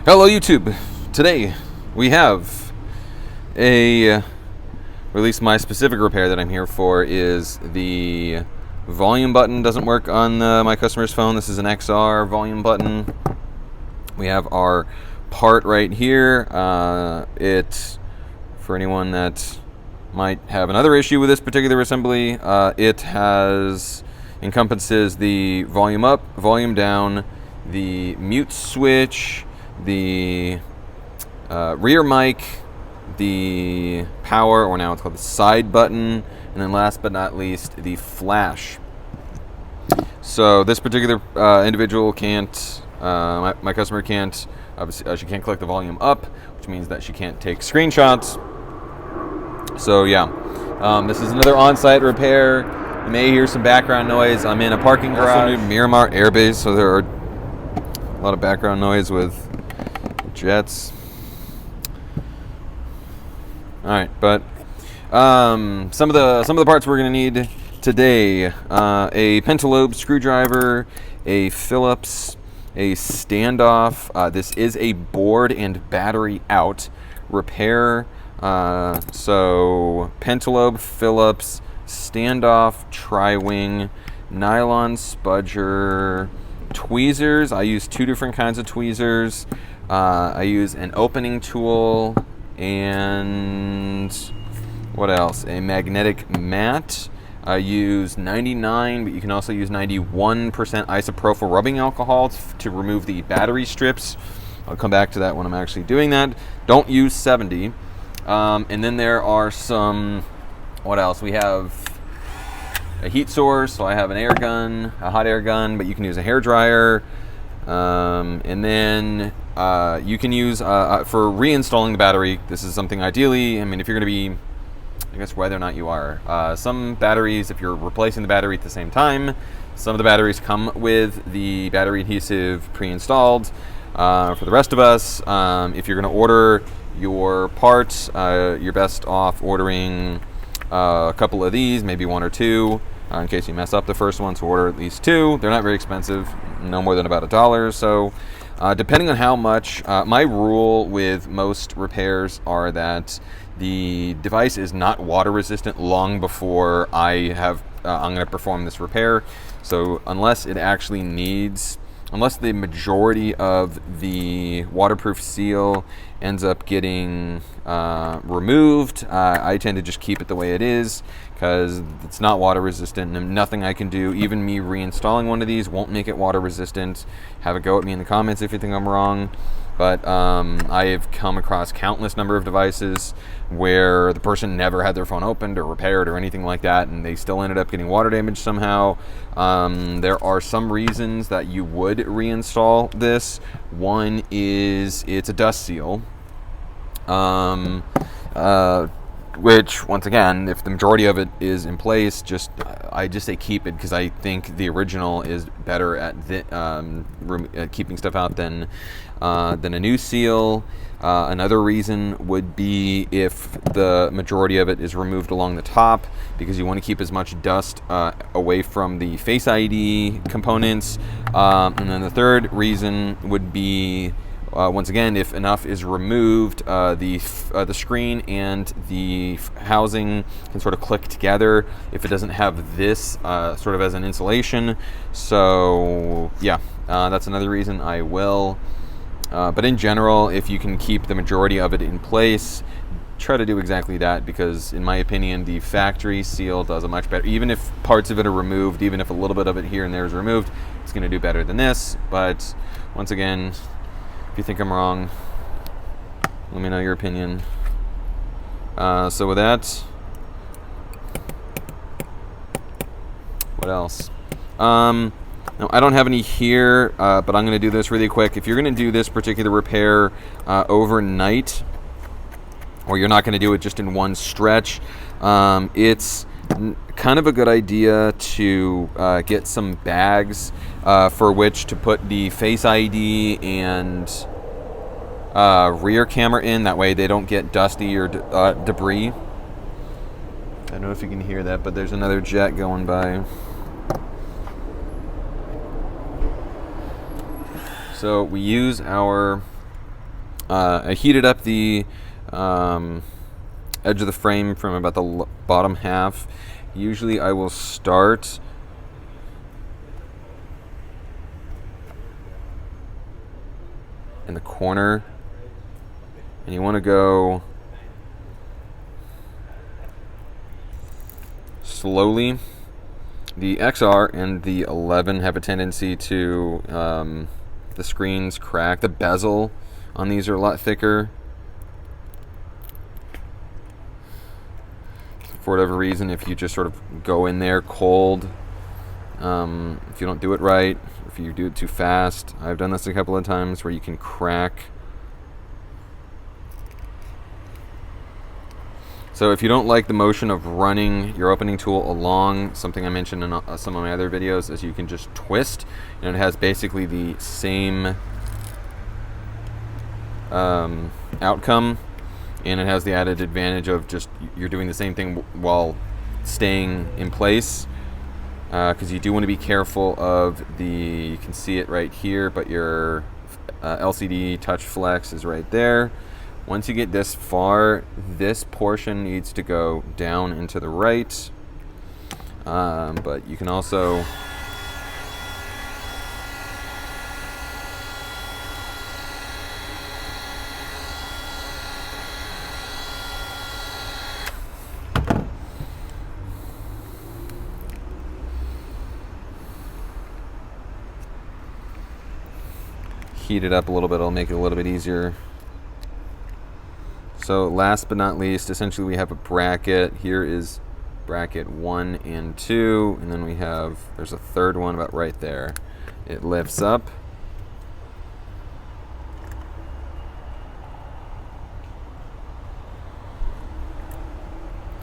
Hello YouTube. Today we have or at least my specific repair that I'm here for is the volume button doesn't work on my customer's phone. This is an XR volume button. We have our part right here. It, for anyone that might have another issue with this particular assembly, it encompasses the volume up, volume down, the mute switch, the rear mic, the power, or now it's called the side button, and then last but not least, the flash. So this particular individual can't, my customer can't, obviously she can't click the volume up, which means that she can't take screenshots. So yeah, this is another on-site repair. You may hear some background noise. I'm in a parking garage. Also Miramar Air Base, so there are a lot of background noise with jets. All right, but some of the parts we're going to need today: a pentalobe screwdriver, a Phillips, a standoff. This is a board and battery out repair. So pentalobe, Phillips, standoff, tri-wing, nylon spudger, tweezers. I use two different kinds of tweezers. I use an opening tool and what else? A magnetic mat. I use 99, but you can also use 91% isopropyl rubbing alcohol to remove the battery strips. I'll come back to that when I'm actually doing that. Don't use 70. And then there are some, what else? We have a heat source, so I have an air gun, a hot air gun, but you can use a hair dryer. And then you can use, for reinstalling the battery, this is something ideally, I mean, if you're going to be, I guess whether or not you are, some batteries, if you're replacing the battery at the same time, some of the batteries come with the battery adhesive pre-installed. For the rest of us, if you're going to order your parts, you're best off ordering a couple of these, maybe one or two, in case you mess up the first one, so order at least two. They're not very expensive, no more than about $1. So depending on how much, my rule with most repairs are that the device is not water resistant long before I'm going to perform this repair. So unless it actually needs, unless the majority of the waterproof seal ends up getting removed, I tend to just keep it the way it is because it's not water resistant and nothing I can do, even me reinstalling one of these, won't make it water resistant. Have a go at me in the comments if you think I'm wrong. But I have come across countless number of devices where the person never had their phone opened or repaired or anything like that, and they still ended up getting water damage somehow. There are some reasons that you would reinstall this. One is it's a dust seal, which, once again, if the majority of it is in place, I just say keep it because I think the original is better at keeping stuff out than a new seal. Another reason would be if the majority of it is removed along the top, because you want to keep as much dust away from the Face ID components. And then the third reason would be, once again, if enough is removed, the screen and the housing can sort of click together if it doesn't have this sort of as an insulation. So yeah, that's another reason I will. But in general, if you can keep the majority of it in place, try to do exactly that, because in my opinion, the factory seal does a much better, even if parts of it are removed, even if a little bit of it here and there is removed, it's going to do better than this. But once again, if you think I'm wrong, let me know your opinion. So with that, what else? No, I don't have any here, but I'm going to do this really quick. If you're going to do this particular repair overnight, or you're not going to do it just in one stretch, it's kind of a good idea to get some bags for which to put the Face ID and rear camera in. That way they don't get dusty or debris. I don't know if you can hear that, but there's another jet going by. So we use our I heated up the edge of the frame from about the bottom half. Usually I will start in the corner, and you want to go slowly. The XR and the 11 have a tendency to the screens crack. The bezel on these are a lot thicker. For whatever reason, if you just sort of go in there cold, if you don't do it right, if you do it too fast, I've done this a couple of times where you can crack. So if you don't like the motion of running your opening tool along, something I mentioned in some of my other videos is you can just twist, and it has basically the same outcome, and it has the added advantage of just you're doing the same thing while staying in place, because you do want to be careful of you can see it right here, but your LCD touch flex is right there. Once you get this far, this portion needs to go down and to the right, but you can also heat it up a little bit. It'll make it a little bit easier. So last but not least, essentially we have a bracket. Here is bracket 1 and 2, and then there's a third one about right there. It lifts up.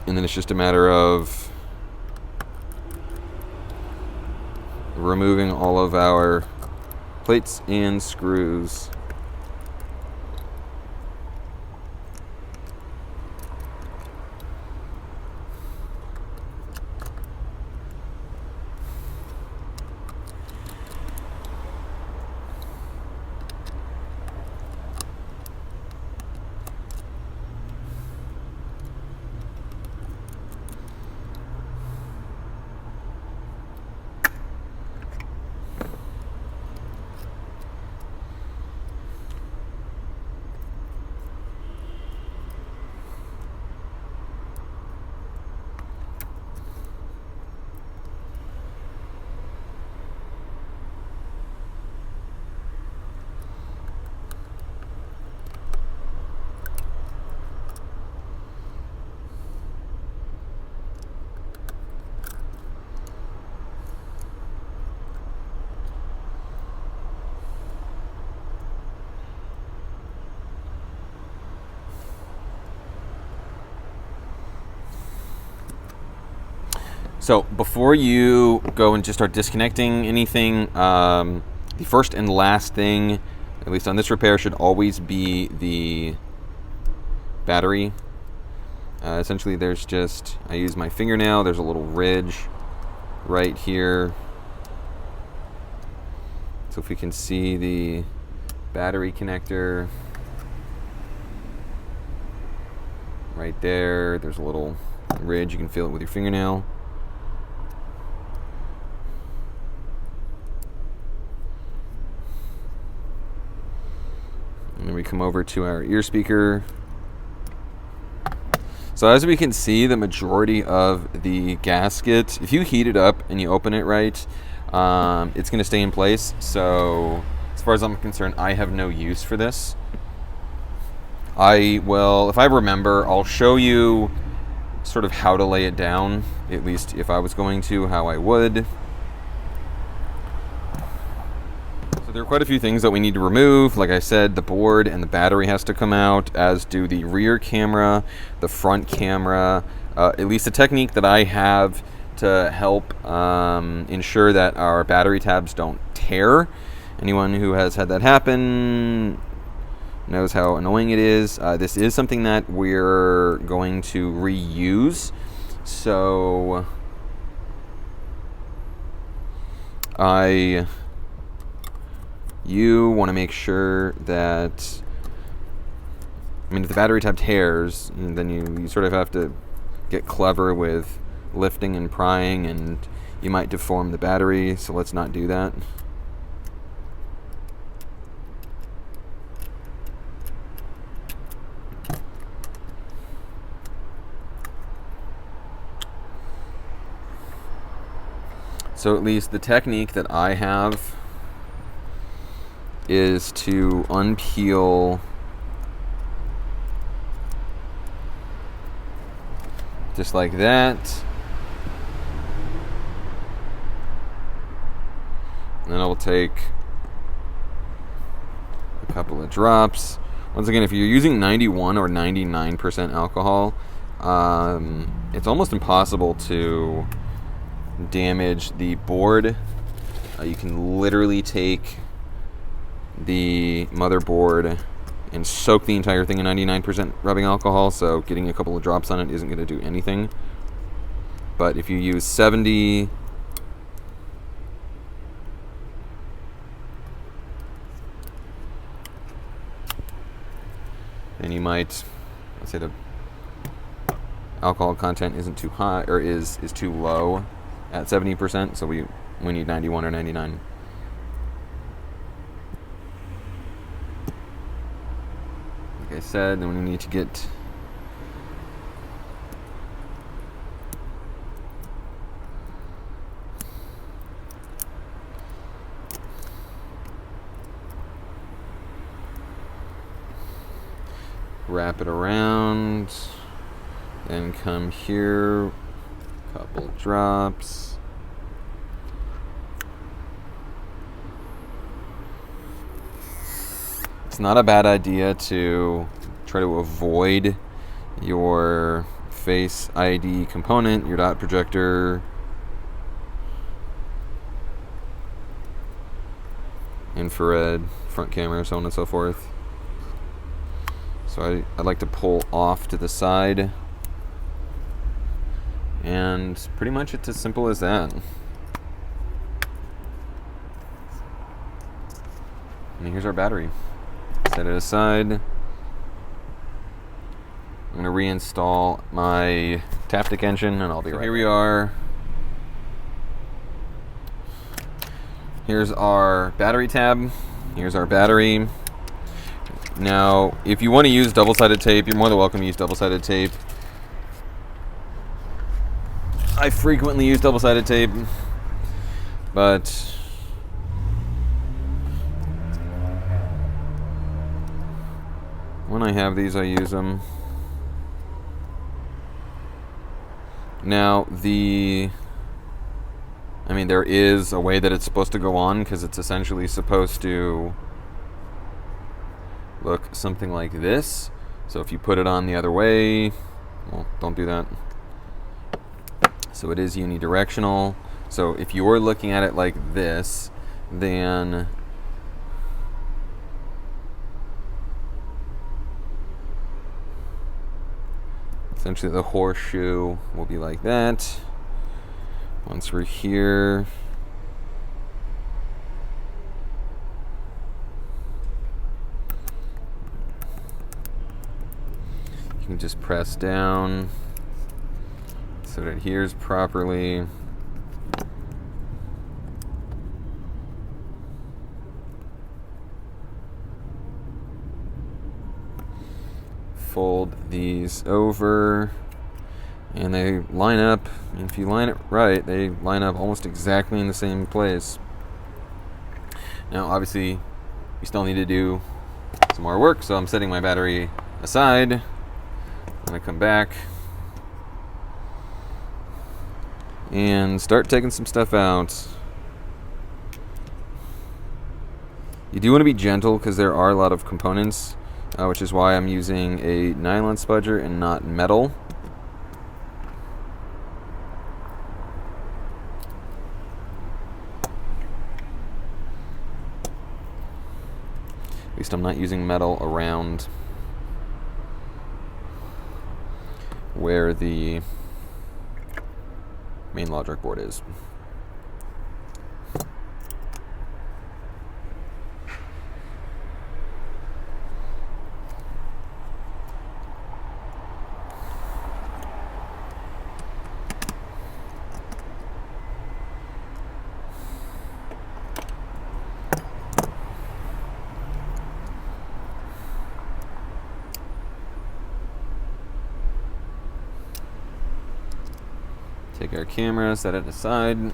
And then it's just a matter of removing all of our plates and screws. So before you go and just start disconnecting anything, the first and last thing, at least on this repair, should always be the battery. Essentially I use my fingernail, there's a little ridge right here. So if we can see the battery connector right there, there's a little ridge, you can feel it with your fingernail. And then we come over to our ear speaker. So as we can see, the majority of the gasket, if you heat it up and you open it right, it's going to stay in place. So as far as I'm concerned, I have no use for this. If I remember, I'll show you sort of how to lay it down, at least if I was going to, how I would. There are quite a few things that we need to remove. Like I said, the board and the battery has to come out, as do the rear camera, the front camera. At least the technique that I have to help ensure that our battery tabs don't tear. Anyone who has had that happen knows how annoying it is. This is something that we're going to reuse. So you want to make sure that I mean, if the battery tab tears, then you sort of have to get clever with lifting and prying, and you might deform the battery, so let's not do that. So at least the technique that I have is to unpeel just like that. And then I will take a couple of drops. Once again, if you're using 91 or 99% alcohol, it's almost impossible to damage the board. You can literally take the motherboard and soak the entire thing in 99% rubbing alcohol, so getting a couple of drops on it isn't going to do anything. But if you use 70, then you might, let's say the alcohol content isn't too high, or is too low at 70%, so we need 91 or 99. Like I said, then we need to get wrap it around, then come here, couple drops. It's not a bad idea to try to avoid your Face ID component, your dot projector, infrared, front camera, so on and so forth. So I like to pull off to the side, and pretty much it's as simple as that. And here's our battery. Set it aside. I'm going to reinstall my Taptic engine, and I'll be right back. Here we are. Here's our battery tab. Here's our battery. Now, if you want to use double-sided tape, you're more than welcome to use double-sided tape. I frequently use double-sided tape, but when I have these, I use them. Now, there is a way that it's supposed to go on, because it's essentially supposed to look something like this. So if you put it on the other way, well, don't do that. So it is unidirectional. So if you're looking at it like this, then essentially the horseshoe will be like that. Once we're here, you can just press down so that it adheres properly. Fold these over, and they line up. And if you line it right, they line up almost exactly in the same place. Now, obviously, you still need to do some more work, so I'm setting my battery aside. I'm going to come back and start taking some stuff out. You do want to be gentle, because there are a lot of components, which is why I'm using a nylon spudger and not metal. At least I'm not using metal around where the main logic board is. Take our camera, set it aside. Now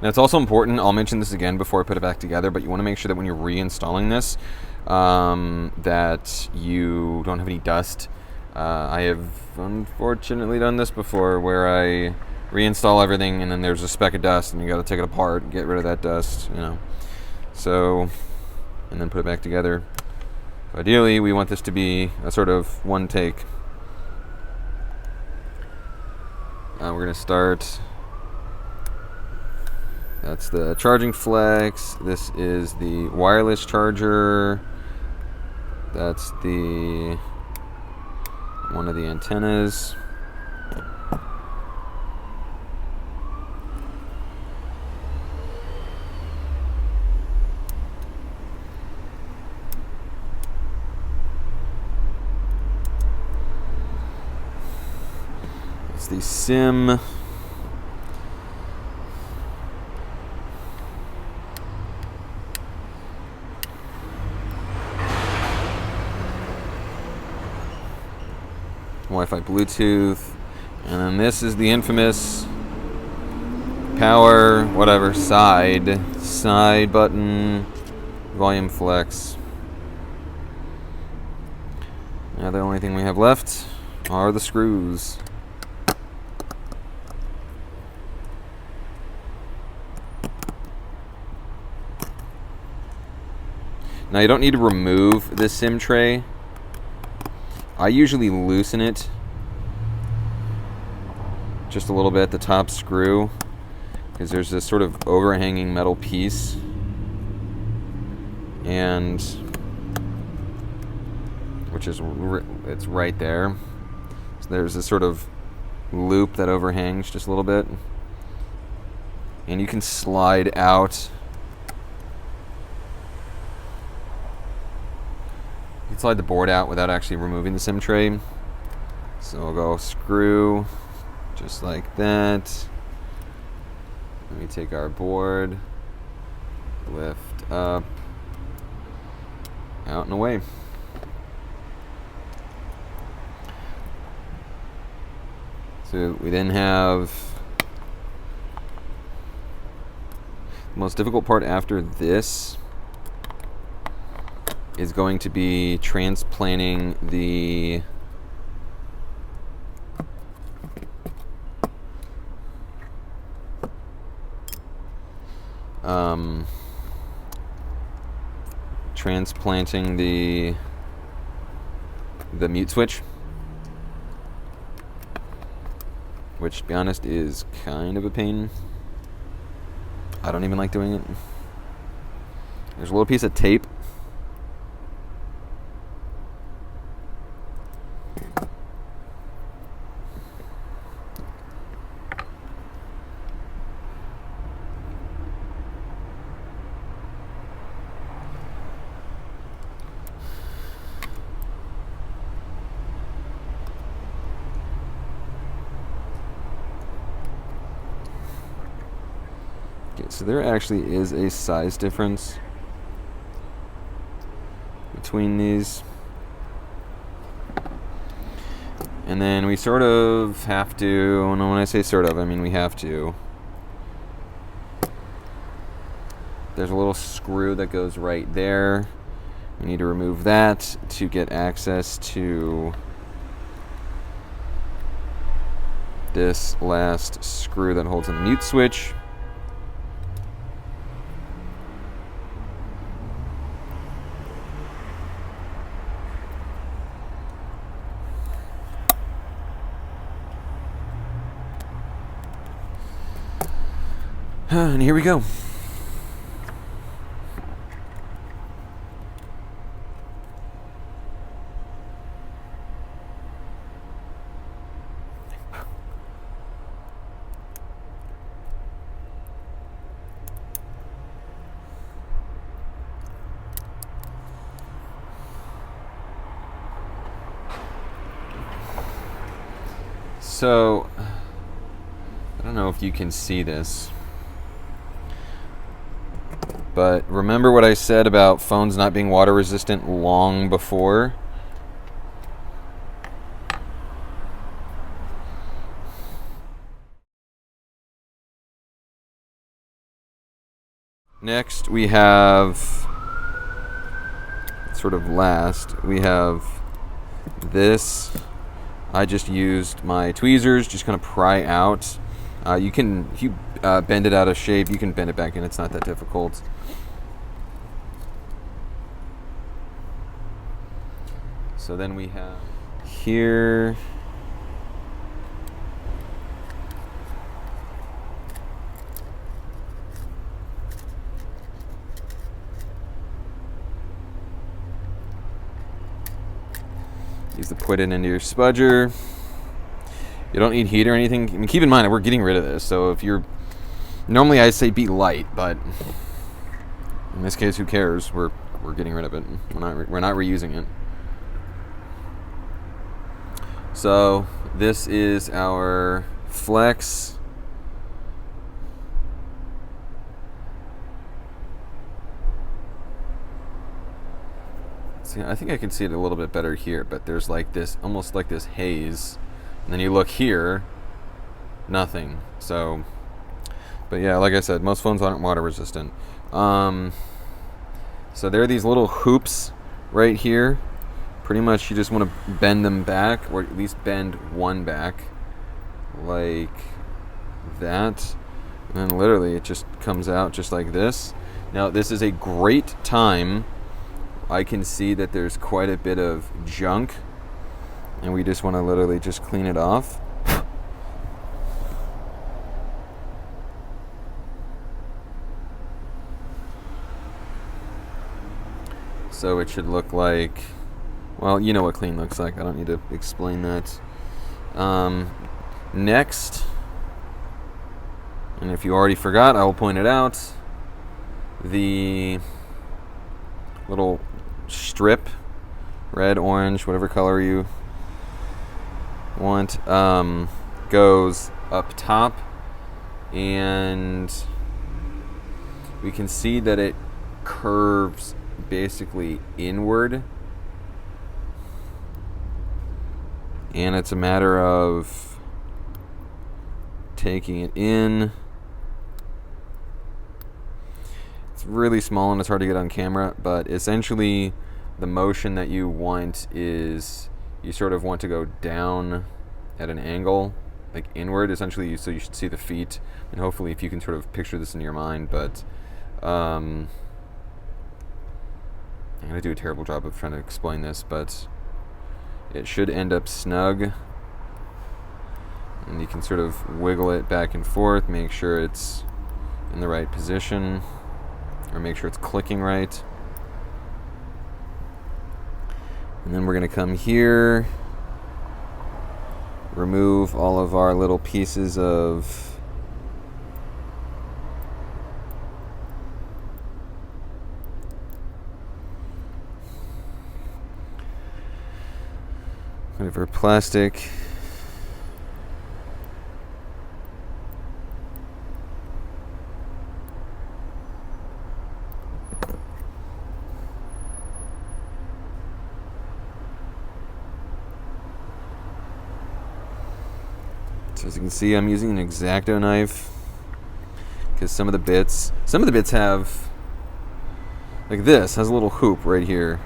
it's also important, I'll mention this again before I put it back together, but you want to make sure that when you're reinstalling this, that you don't have any dust. I have unfortunately done this before where I reinstall everything and then there's a speck of dust and you got to take it apart and get rid of that dust, So, and then put it back together. So ideally, we want this to be a sort of one take. We're going to start. That's the charging flex. This is the wireless charger. That's the one of the antennas. It's the SIM. Wi-Fi, Bluetooth, and then this is the infamous power, whatever, side button, volume flex. Now the only thing we have left are the screws. Now you don't need to remove the SIM tray. I usually loosen it just a little bit, the top screw, because there's this sort of overhanging metal piece, and it's right there. So there's this sort of loop that overhangs just a little bit, and you can slide out. You can slide the board out without actually removing the SIM tray. So we'll go screw just like that. Let me take our board, lift up, out and away. So we then have the most difficult part after this is going to be transplanting the mute switch, which, to be honest, is kind of a pain. I don't even like doing it. There's a little piece of tape. Okay, so there actually is a size difference between these. And then we sort of have to, and when I say sort of, I mean we have to. There's a little screw that goes right there. We need to remove that to get access to this last screw that holds in the mute switch. And here we go. So, I don't know if you can see this, but remember what I said about phones not being water resistant long before? Next, we have, sort of last, we have this. I just used my tweezers, just kind of pry out. You can, if you bend it out of shape, you can bend it back in. It's not that difficult. So then we have here. Use to put it into your spudger. You don't need heat or anything. I mean, keep in mind, we're getting rid of this. So if you're, normally I say be light, but in this case, who cares? We're getting rid of it. We're not reusing it. So this is our flex. See, I think I can see it a little bit better here, but there's like this, almost like this haze. And then you look here, nothing. So, but yeah, like I said, most phones aren't water resistant. So there are these little hoops right here. Pretty much you just want to bend them back, or at least bend one back, like that. And then literally it just comes out just like this. Now this is a great time. I can see that there's quite a bit of junk, and we just want to literally just clean it off. So it should look like, well, you know what clean looks like. I don't need to explain that. Next, and if you already forgot, I will point it out, the little strip, red, orange, whatever color you want, goes up top, and we can see that it curves basically inward, and it's a matter of taking it in. It's really small and it's hard to get on camera, but essentially the motion that you want is you sort of want to go down at an angle, like inward essentially, so you should see the feet, and hopefully if you can sort of picture this in your mind, but I'm going to do a terrible job of trying to explain this, but it should end up snug, and you can sort of wiggle it back and forth, make sure it's in the right position, or make sure it's clicking right. And then we're going to come here, remove all of our little pieces of whatever plastic. So as you can see, I'm using an X-Acto knife because some of the bits have, like this has a little hoop right here.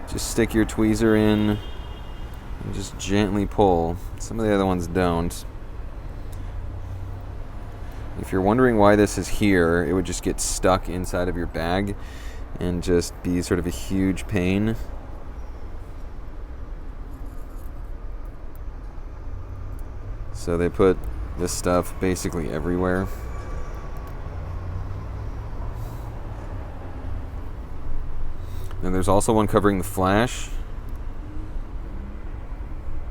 Just stick your tweezer in and just gently pull. Some of the other ones don't. If you're wondering why this is here, it would just get stuck inside of your bag and just be sort of a huge pain. So they put this stuff basically everywhere. And there's also one covering the flash.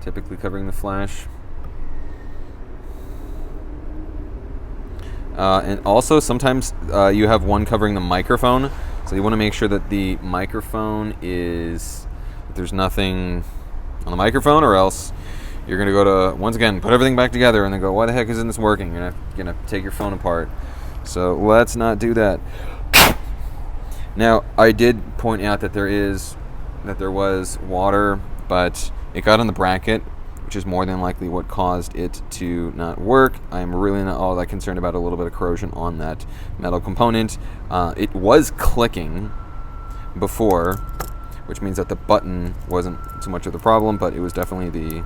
Typically covering the flash. And also sometimes you have one covering the microphone. So you want to make sure that the microphone is, there's nothing on the microphone, or else you're going to go to, once again, put everything back together and then go, why the heck isn't this working? You're going to take your phone apart. So let's not do that. Now, I did point out that there was water, but it got on the bracket, which is more than likely what caused it to not work. I'm really not all that concerned about a little bit of corrosion on that metal component. It was clicking before, which means that the button wasn't so much of the problem, but it was definitely the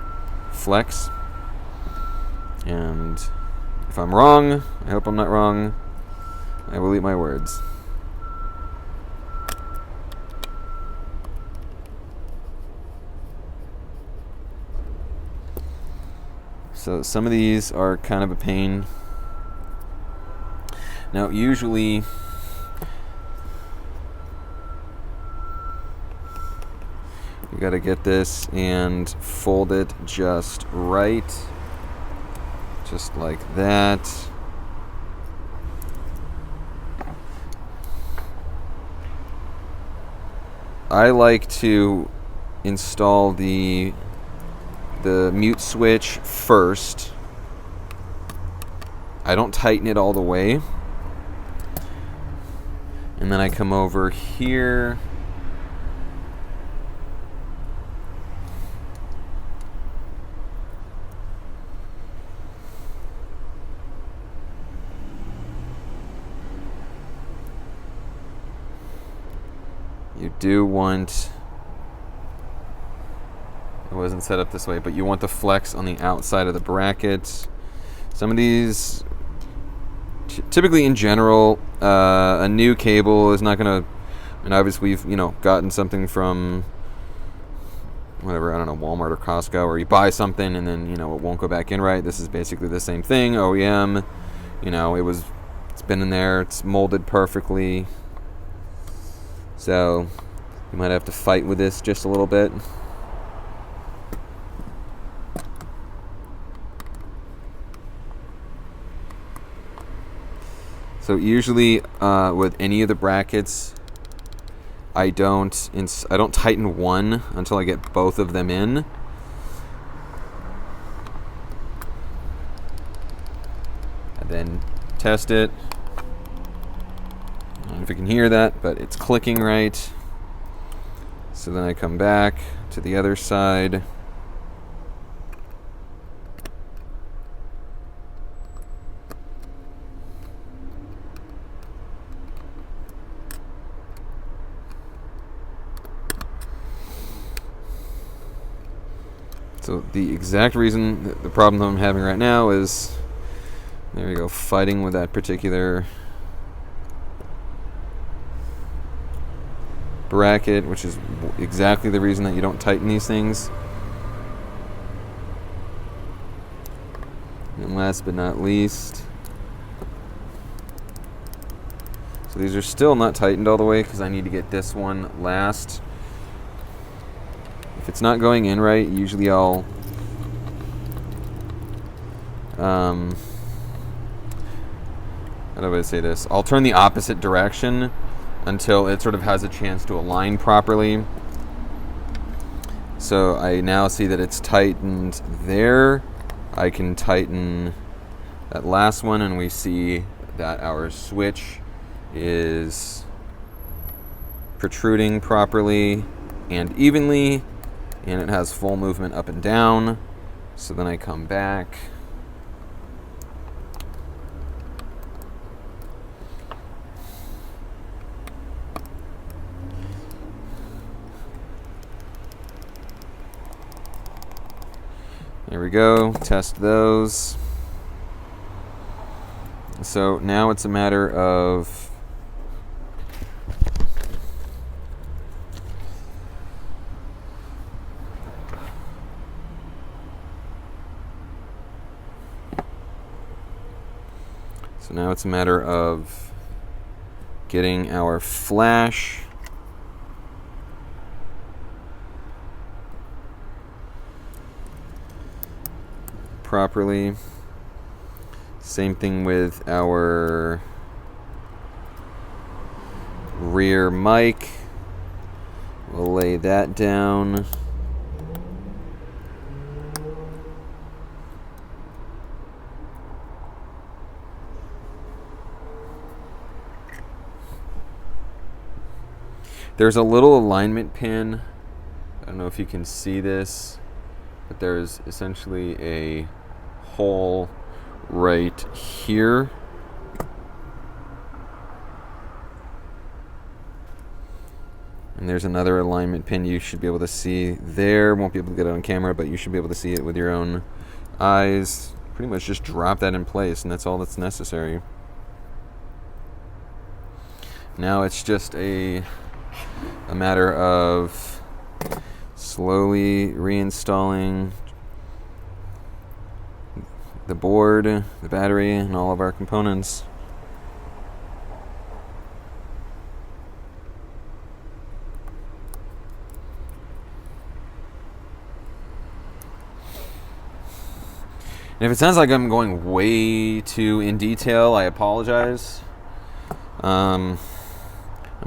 flex. And if I'm wrong, I hope I'm not wrong, I will eat my words. So some of these are kind of a pain. Now, usually you got to get this and fold it just right, just like that. I like to install the mute switch first. I don't tighten it all the way. And then I come over here. You do want, it wasn't set up this way, but you want the flex on the outside of the bracket. Some of these, typically in general, a new cable is not going to, and obviously we've, gotten something from whatever, I don't know, Walmart or Costco, or you buy something and then, it won't go back in right. This is basically the same thing, OEM, it's been in there, it's molded perfectly. So you might have to fight with this just a little bit. So usually with any of the brackets, I don't tighten one until I get both of them in. And then test it. I don't know if you can hear that, but it's clicking right. So then I come back to the other side. So the exact reason, the problem I'm having right now is, there we go, fighting with that particular bracket, which is exactly the reason that you don't tighten these things. And last but not least, so these are still not tightened all the way because I need to get this one last. If it's not going in right, usually I'll how do I say this? I'll turn the opposite direction until it sort of has a chance to align properly. So I now see that it's tightened there. I can tighten that last one, and we see that our switch is protruding properly and evenly, and it has full movement up and down. So then I come back. There we go, test those. So now it's a matter of getting our flash properly. Same thing with our rear mic. We'll lay that down. There's a little alignment pin. I don't know if you can see this. but there's essentially a hole right here. And there's another alignment pin you should be able to see there. Won't be able to get it on camera, but you should be able to see it with your own eyes. Pretty much just drop that in place, and that's all that's necessary. Now it's just a matter of slowly reinstalling the board, the battery, and all of our components. And if it sounds like I'm going way too in detail, I apologize. I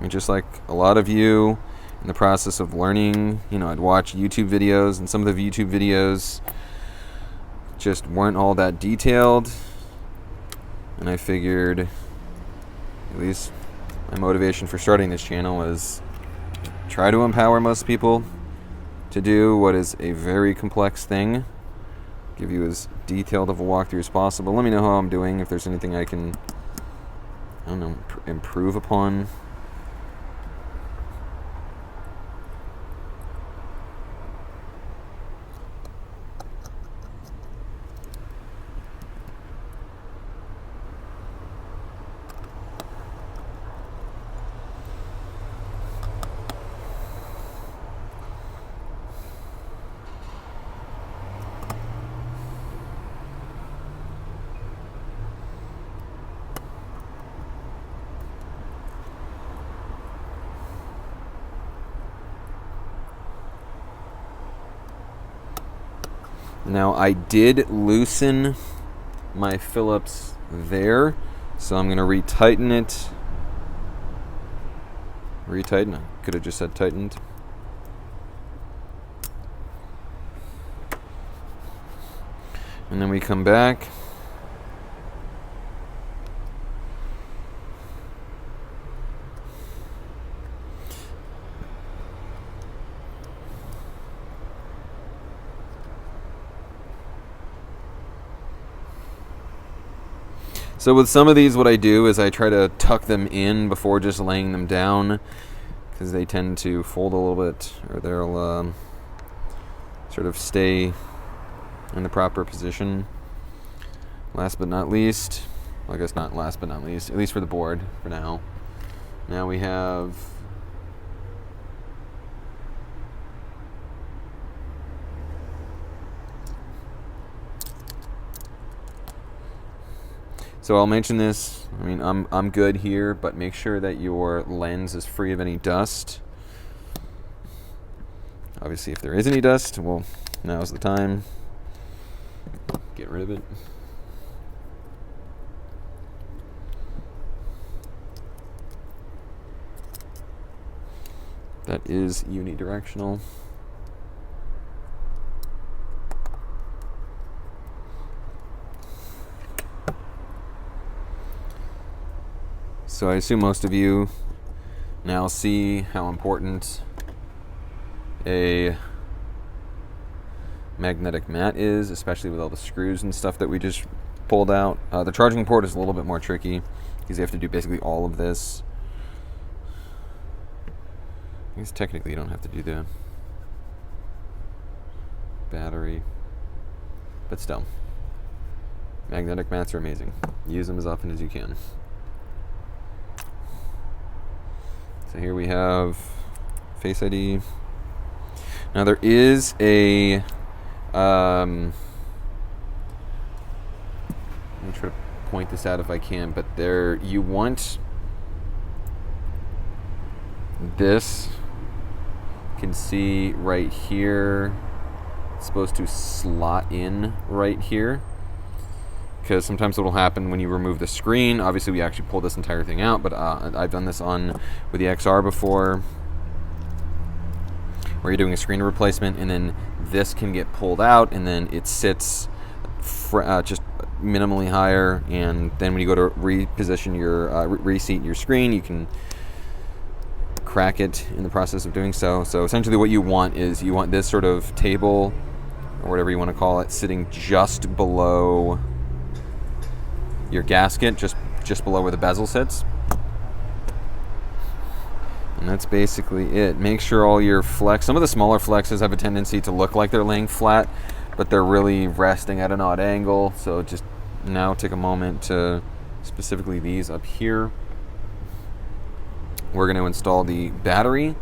mean, just like a lot of you in the process of learning, I'd watch YouTube videos, and some of the YouTube videos just weren't all that detailed. And I figured, at least my motivation for starting this channel was try to empower most people to do what is a very complex thing. Give you as detailed of a walkthrough as possible. Let me know how I'm doing, if there's anything I can, improve upon. Now, I did loosen my Phillips there, so I'm going to retighten it. Retighten? I could have just said tightened. And then we come back. So with some of these, what I do is I try to tuck them in before just laying them down, because they tend to fold a little bit, or they'll sort of stay in the proper position. Last but not least, well, I guess not last but not least, at least for the board for now. Now we have so I'll mention this. I mean, I'm good here, but make sure that your lens is free of any dust. Obviously, if there is any dust, well, now's the time. Get rid of it. That is unidirectional. So I assume most of you now see how important a magnetic mat is, especially with all the screws and stuff that we just pulled out. The charging port is a little bit more tricky because you have to do basically all of this. I guess technically you don't have to do the battery, but still, magnetic mats are amazing. Use them as often as you can. So here we have Face ID. Now there is a let me try to point this out if I can, but there you want this. You can see right here, it's supposed to slot in right here, because sometimes what will happen when you remove the screen, obviously we actually pull this entire thing out, but I've done this with the XR before, where you're doing a screen replacement, and then this can get pulled out, and then it sits just minimally higher, and then when you go to reposition your reseat your screen, you can crack it in the process of doing so. So essentially what you want is you want this sort of table or whatever you want to call it, sitting just below your gasket, just below where the bezel sits. And that's basically it. Make sure all your flex, some of the smaller flexes have a tendency to look like they're laying flat, but they're really resting at an odd angle. So just now take a moment to, specifically these up here, we're going to install the battery.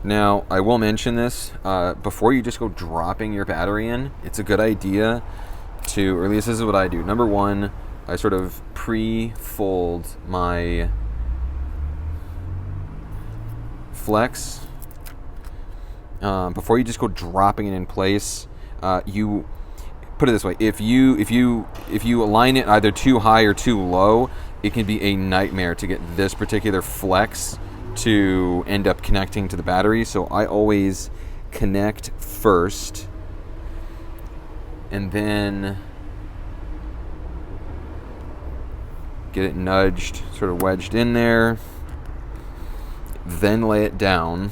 Now, I will mention this, before you just go dropping your battery in, it's a good idea to, or at least this is what I do. Number one, I sort of pre-fold my flex. Before you just go dropping it in place, you put it this way: if you align it either too high or too low, it can be a nightmare to get this particular flex to end up connecting to the battery. So I always connect first, and then get it nudged, sort of wedged in there, then lay it down,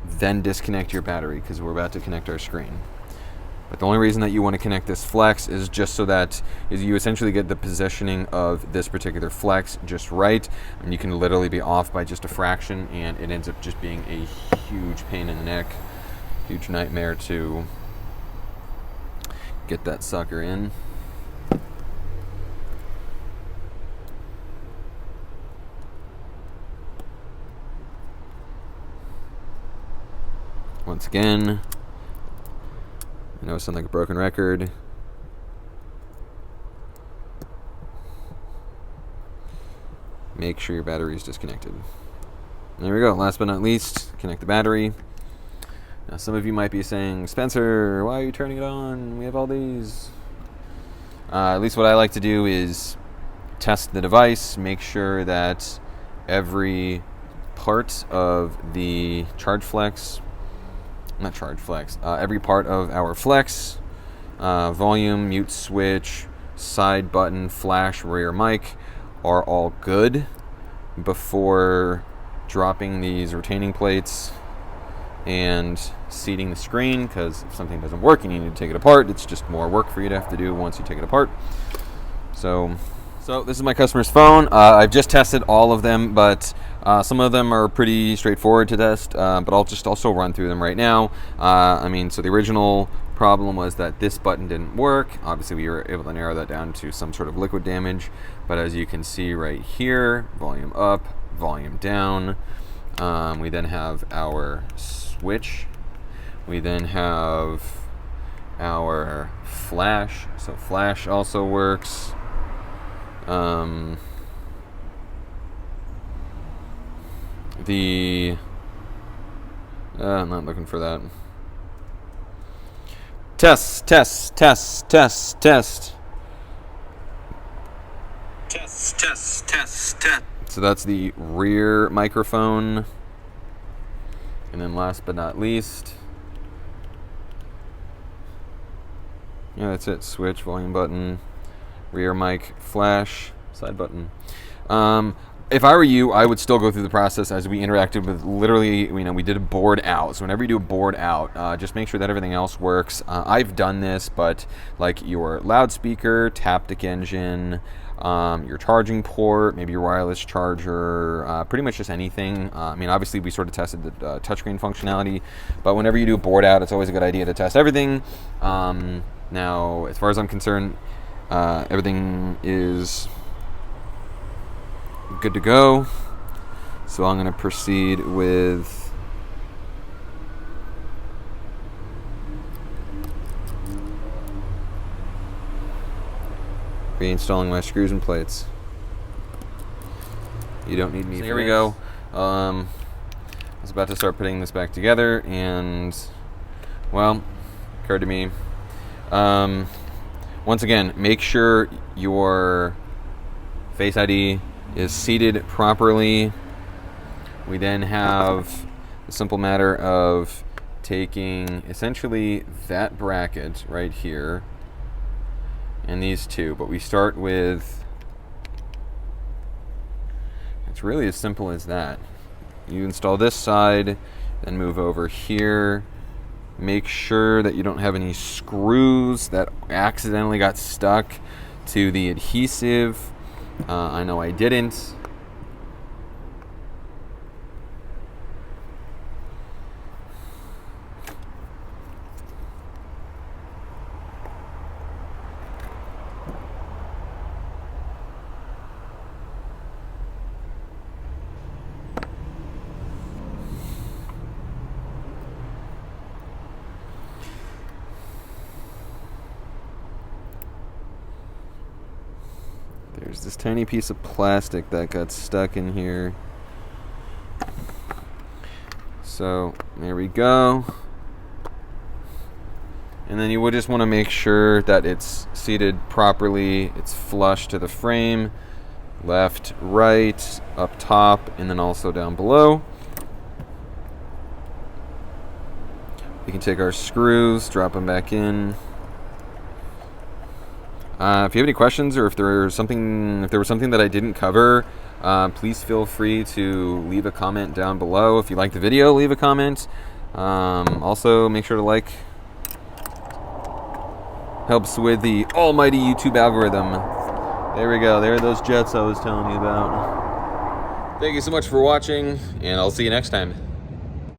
then disconnect your battery, because we're about to connect our screen. But the only reason that you want to connect this flex is just so that you essentially get the positioning of this particular flex just right. And you can literally be off by just a fraction, and it ends up just being a huge pain in the neck, huge nightmare to get that sucker in. Once again, I know it sounds like a broken record. Make sure your battery is disconnected. There we go. Last but not least, connect the battery. Now, some of you might be saying, Spencer, why are you turning it on? We have all these. At least what I like to do is test the device, make sure that every part of the every part of our flex, volume, mute switch, side button, flash, rear mic are all good before dropping these retaining plates and seating the screen, because if something doesn't work and you need to take it apart, it's just more work for you to have to do once you take it apart. So this is my customer's phone. I've just tested all of them, but some of them are pretty straightforward to test, but I'll just also run through them right now. So the original problem was that this button didn't work. Obviously, we were able to narrow that down to some sort of liquid damage, but as you can see right here, volume up, volume down. We then have our switch. We then have our flash. So flash also works. I'm not looking for that. Test. So that's the rear microphone. And then last but not least, that's it. Switch, volume button, rear mic, flash, side button. If I were you, I would still go through the process as we interacted with literally, we did a board out. So whenever you do a board out, just make sure that everything else works. I've done this, but like your loudspeaker, Taptic engine, your charging port, maybe your wireless charger, pretty much just anything. Obviously we sort of tested the touchscreen functionality, but whenever you do a board out, it's always a good idea to test everything. Now, as far as I'm concerned, everything is good to go. So I'm going to proceed with reinstalling my screws and plates. You don't need me. So here we go. I was about to start putting this back together, and well, occurred to me. Once again, make sure your Face ID is seated properly. We then have the simple matter of taking essentially that bracket right here and these two, but we start with, it's really as simple as that. You install this side, Then move over here. Make sure that you don't have any screws that accidentally got stuck to the adhesive. I know I didn't. There's this tiny piece of plastic that got stuck in here. So there we go. And then you would just want to make sure that it's seated properly. It's flush to the frame, left, right, up top, and then also down below. We can take our screws, drop them back in. If you have any questions, or if there was something that I didn't cover, please feel free to leave a comment down below. If you like the video, leave a comment. Also, make sure to like. Helps with the almighty YouTube algorithm. There we go. There are those jets I was telling you about. Thank you so much for watching, and I'll see you next time.